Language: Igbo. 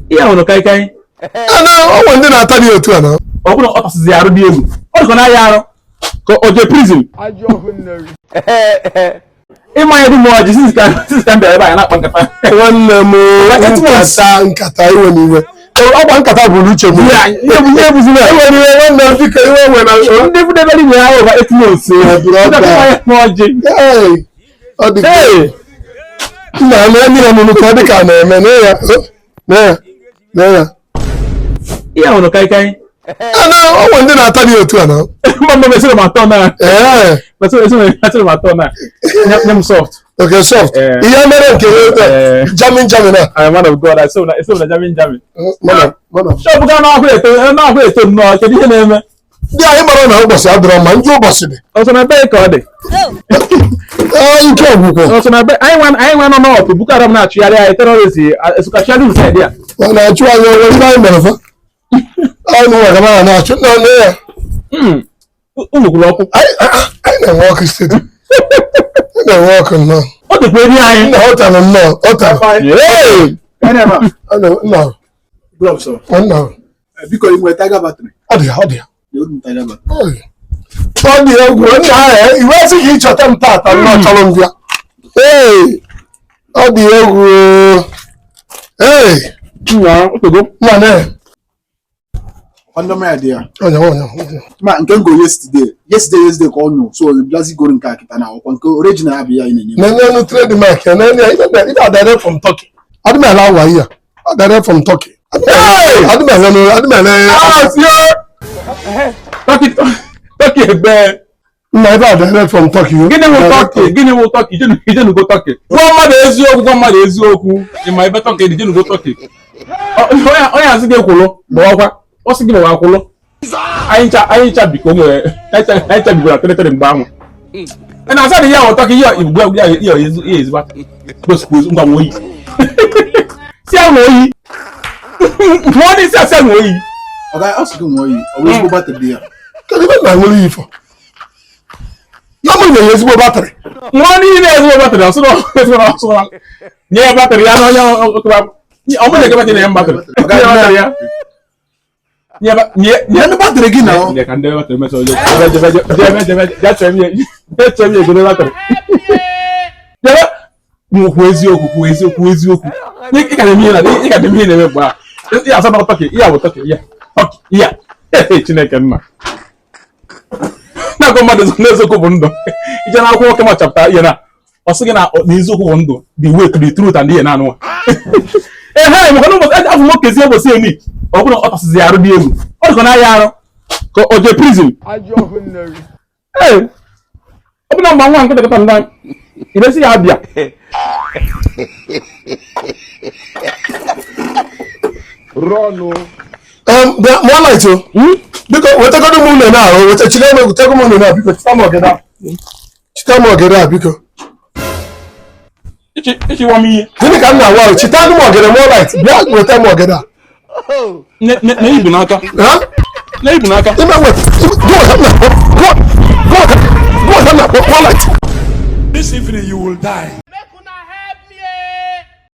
ihe ahụ kai kai ọ ndị na-ata dị otu a na ọ bụrụ ọ tasịzi arụ dị egwu ọ dịkọ na ya arụ ka o je prison ịmanye dị mụọ ji sisi ka m bịara ebe anyị na-akpa nkata nwanne m nkata iwe n'iwe ọgba nkata bụrụ uche m ihe bụziri enwere iwe nwanne m dịka iwe nwe na ndị fụdebere ibe ha ụba etinye ọjị ọ dị nna na enyi ya mụrụ ka ọ dị ka na-eme na ya ihe ahụ kai kai ọnwe ndị na-ata dị otu a na mma mesịrị m atọ na mesịrị m atọ na nye m soft okay soft ihe mere nke jamin a man of God I saw na jamin shop ga na ahụ eto nnọọ kedu ihe na-eme ndị anyị mara na ụbọchị adịrọ ma ndị ụbọchị dị ọsọ na ebe ka ọ dị nke ọgwụgwọ ọsọ na ebe anyị nwa nọ n'ọpụ bukara m na-achụgharị anyị terọrist esokachari ụsaidị a ọ na-achụ anyị ọrụ ndị anyị mere fa anyị nwere na na-achụ nna nne ya unu kwuru ọkụ anyị na-enwe ọkụ steeti na-enwe ọkụ nnọọ ọ dịkwa eri anyị nna ọ tara nnọọ ọ tara nna biko ị nweta tiger battery ọ dị ya ọ dị egwu nna ahụ iwe sị ka ịchọta m taata nnọọ chọrọ m bịa ọ dị egwu nna na Ọndọma ya dị ya. Onya. Ma nke ngo yesterday ka ọ nụ so blazi goro nke akịta na ọkwa nke original abịa ya na-enye. Na trade mark na ị direct from Turkey. Adịmala awa ya. Direct from Turkey. Adịmala Turkey ebe nna ebe direct from Turkey. Gịnị wụ Turkey? Ijenugo Turkey. Gwa mmadụ eziokwu ịma ebe Turkey dị ijenugo Turkey. Onye asị gị ekwulu ma ọkwa ọ sị gị ma akwụlụ anyị ncha biko nwere anyị ncha bigoro tere mgbe ahụ na asa dị ya ọtọ ka ihe igbo ya ezigbo gosikwu ngwa nwe oyi si ahụ oyi nwa dị isi asị ahụ oyi ọ sị gị nwe oyi ọ bụ ezigbo batrị dị ya kedu ebe na nwere ifo ya mụ na ezigbo batrị nwa niile ezigbo batrị ọsụrụ nye ya batrị ya na onye ọ bụla eke batrị na ya batrị ya nye batrị gị na ọ ka ndị batrị mesọ jee ego batrị kwuo eziokwu ị ka na-eme ihe na-eme mgbe a asa na Turkey ihe bụ Turkey ya Chineke nna na-agwa mmadụ n'eziokwu bụ ndụ ije na akwụkwọ nwoke ma chapụta ihe na ọ sị gị na eziokwu bụ ndụ the way to the truth and ihe na-anụwa maka na ụbọchị afọ nwoke ezi ụbọchị eni ọ bụrụ ọ tasịzi arụ dị egwu ọ dịkọ na ya arụ ka o je prison ọ bụ na mgbe nwa nke dịkọta nda iresi ya abịa more light o biko wetagodo m ụlọ na-ahụ wetachiri m egwutego m ụlọ na biko chita m ogede a biko ịchịwa m ihe gịnị ka m na-agwa ahụ chita m ogede more light bịa weta m ogede a na-ibu n'aka ime weta go ahead na more light This evening you will die.